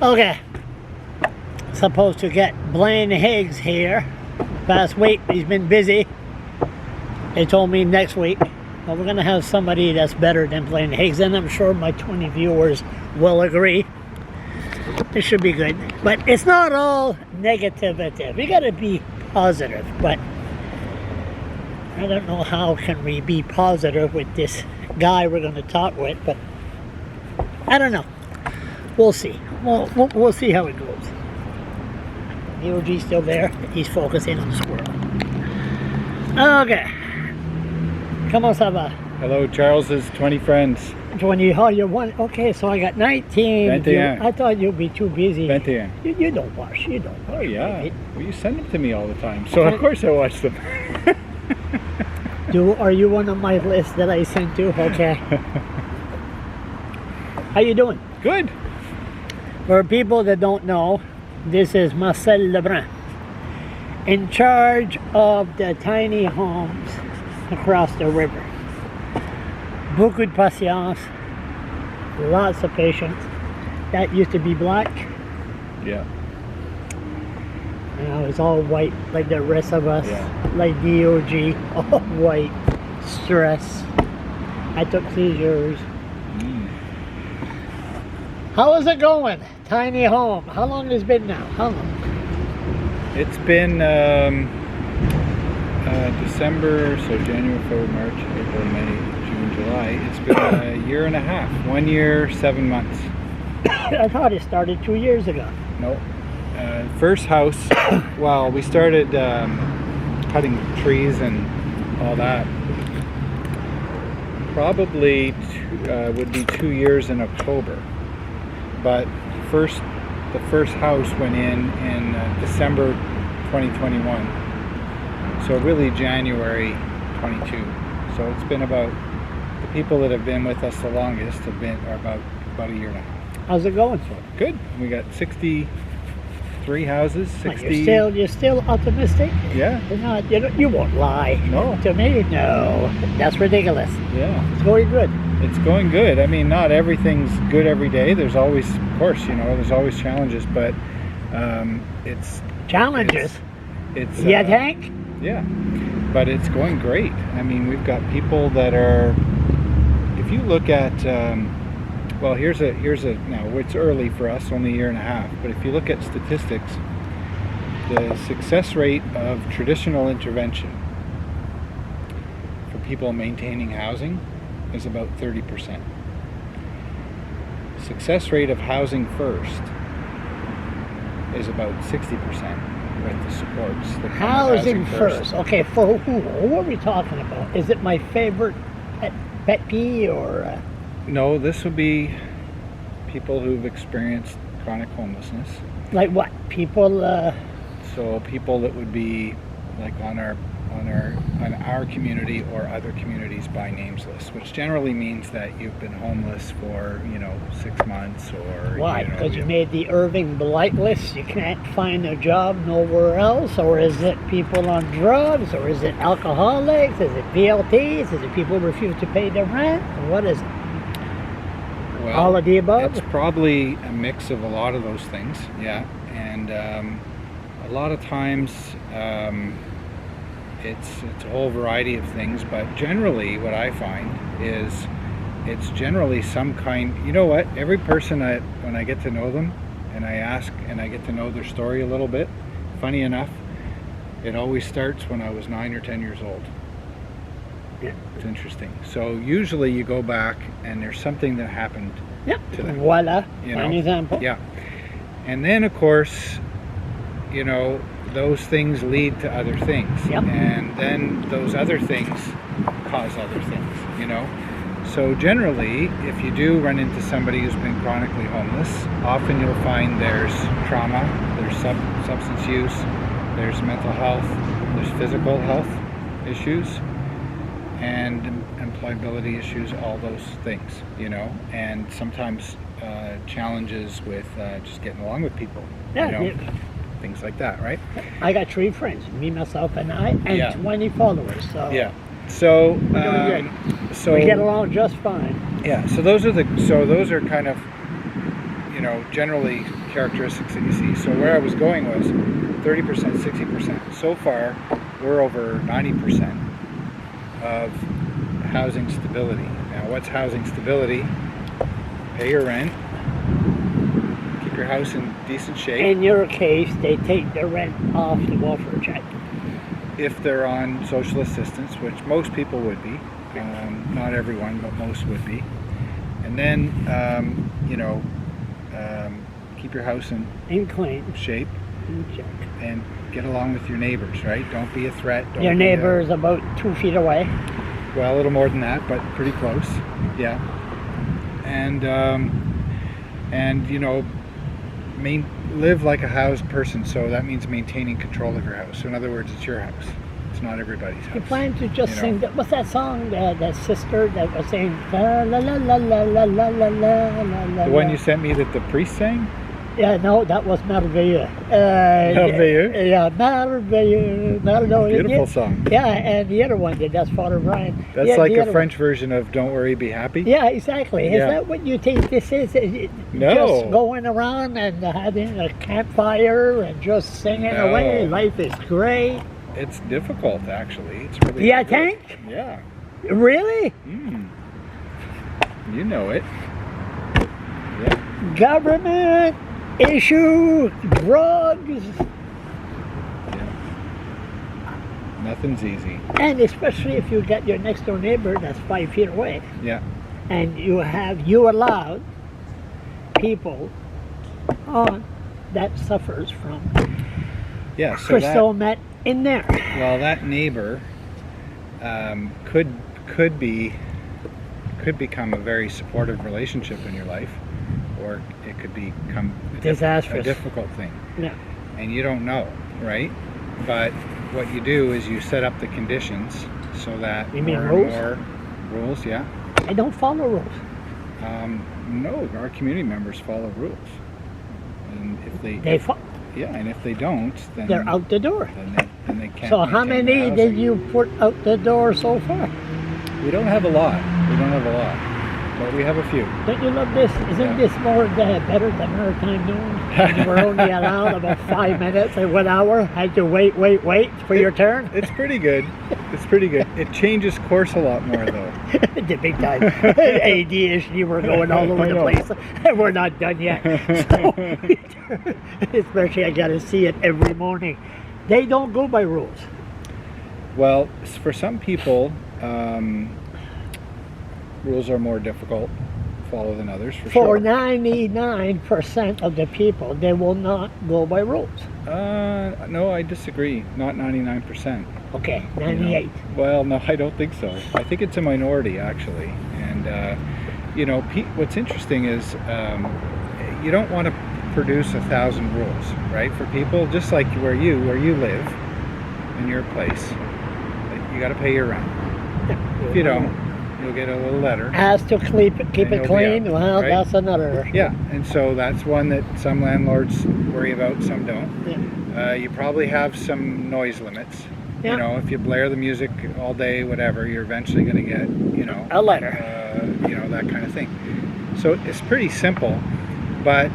Okay. Supposed to get Blaine Higgs here. Past week, he's been busy. They told me next week. Well, we're going to have somebody that's better than Blaine Higgs, and I'm sure my 20 viewers will agree. It should be good. But it's not all negativity. We got to be positive. But I don't know how can we be positive with this guy we're going to talk with, but I don't know. We'll see. We'll see how it goes. The OG's still there. He's focusing on the squirrel. Okay. Comment ça va? Hello, Charles's 20 friends. 20, oh, you're one. Okay, so I got 19. 21. I thought you'd be too busy. 21. You don't watch. You don't watch. Oh, yeah. Right? Well, you send them to me all the time, so of course I watch them. Are you one of my list that I sent to? Okay. How you doing? Good. For people that don't know, this is Marcel LeBrun, in charge of the tiny homes across the river. Beaucoup de patience, lots of patience. That used to be black. Yeah. Now it's all white like the rest of us. Yeah. Like DOG, all white, stress. I took seizures. How is it going? Tiny home. How long has it been now? How long? It's been December, so January, February, March, April, May, June, July. It's been a year and a half. 1 year, 7 months. I thought it started 2 years ago. No. First house, well, we started cutting trees and all that. Probably would be 2 years in October. But the first house went in December 2021. So really January 22. So it's been about, the people that have been with us the longest are about a year and a half. How's it going? So good. We got 63 houses. 60. You're still optimistic? Yeah. You're not, you won't lie. No. To me, no. That's ridiculous. Yeah. It's going good. It's going good. I mean, not everything's good every day. There's always, of course, there's always challenges, but it's... Challenges? It's yeah, Hank? Yeah. But it's going great. I mean, we've got people that are... If you look at... well, here's a... Now, it's early for us, only a year and a half, but if you look at statistics, the success rate of traditional intervention for people maintaining housing is about 30%. Success rate of housing first is about 60% with the supports. Housing first. Okay, for who? What are we talking about? Is it my favorite pet peeve or? No, this would be people who've experienced chronic homelessness. Like what? People? So people that would be like on our community or other communities by names list, which generally means that you've been homeless for 6 months or why? Because you made the Irving Blight list. You can't find a job nowhere else, or is it people on drugs, or is it alcoholics? Is it VLTs? Is it people who refuse to pay their rent? Or what is it? Well, all of the above. It's probably a mix of a lot of those things. Yeah, and a lot of times. It's a whole variety of things, but generally what I find is it's generally some kind, every person when I get to know them and I ask and I get to know their story a little bit, funny enough, it always starts when I was 9 or 10 years old. Yeah. It's interesting. So usually you go back and there's something that happened to them. Voila, an example. Yeah. And then of course, those things lead to other things. Yep. And then those other things cause other things, So generally, if you do run into somebody who's been chronically homeless, often you'll find there's trauma, there's substance use, there's mental health, there's physical health issues, and employability issues, all those things, and sometimes challenges with just getting along with people, things like that, right? I got 3 friends, me, myself, and I, and 20 followers. So yeah. So we get along just fine. Yeah. So those are kind of, generally characteristics that you see. So where I was going was 30%, 60%. So far, we're over 90% of housing stability. Now, what's housing stability? Pay your rent, keep your house in decent shape. In your case, they take the rent off the welfare check. If they're on social assistance, which most people would be, not everyone, but most would be. And then, keep your house in clean shape check. and get along with your neighbors, right? Don't be a threat. Don't Your be neighbor is about 2 feet away. well, a little more than that, but pretty close. Yeah. And live like a housed person. So that means maintaining control of your house. So in other words, it's your house. It's not everybody's house. You plan to just sing that? What's that song? That sister that was saying la la la la la la la la la. The one you sent me that the priest sang? Yeah, no, that was Merveilleux. Merveilleux? Yeah, Merveilleux. Beautiful song. Yeah, and the other one did, that's Father Brian. That's like a French version of Don't Worry, Be Happy? Yeah, exactly. Is that what you think this is? No. Just going around and having a campfire and just singing away. Life is great. It's difficult, actually. It's really Yeah, good. think? Yeah. Really? You know it. Yeah. Government issue drugs. Yeah. Nothing's easy. And especially if you got your next door neighbor that's 5 feet away. Yeah. And you allowed people on that suffers from crystal meth in there. Well, that neighbor could become a very supportive relationship in your life, or it could become disastrous, a difficult thing. Yeah. And you don't know, right? But what you do is you set up the conditions so that you mean rules? More rules, yeah. I don't follow rules. No, our community members follow rules, and if and if they don't, then they're out the door. Then they can't. So how many did you put out the door so far? We don't have a lot. But we have a few. Don't you love this? Isn't this more better than our time doing? You were only allowed about 5 minutes and 1 hour. Had to wait for your turn. It's pretty good. It changes course a lot more, though. The big time ADHD, we're going all over the place. And we're not done yet. So, especially I got to see it every morning. They don't go by rules. Well, for some people, rules are more difficult to follow than others, for sure. For 99% of the people, they will not go by rules. No, I disagree. Not 99%. Okay, 98. Well, no, I don't think so. I think it's a minority, actually. And, what's interesting is you don't want to produce 1,000 rules, right? For people, just like where you live, in your place, you got to pay your rent. If you don't, you'll get a little letter. As to keep it clean, well, right? That's another. Yeah, and so that's one that some landlords worry about, some don't. Yeah. You probably have some noise limits. Yeah. You know, if you blare the music all day, whatever, you're eventually going to get, a letter. That kind of thing. So it's pretty simple, but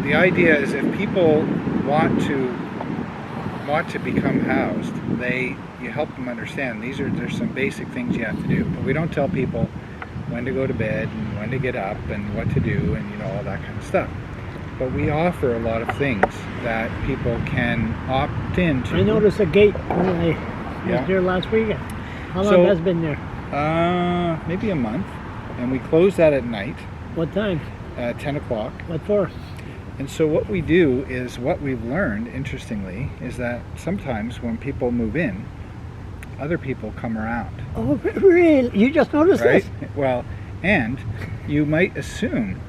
the idea is if people want to become housed, you help them understand there's some basic things you have to do. But we don't tell people when to go to bed and when to get up and what to do and all that kind of stuff. But we offer a lot of things that people can opt into. I noticed a gate when I was there last weekend. How long has it been there? Maybe a month. And we close that at night. What time? 10 o'clock. What for? And so what we do is, what we've learned, interestingly, is that sometimes when people move in, other people come around. Oh, really? You just noticed this? Right? Well, and you might assume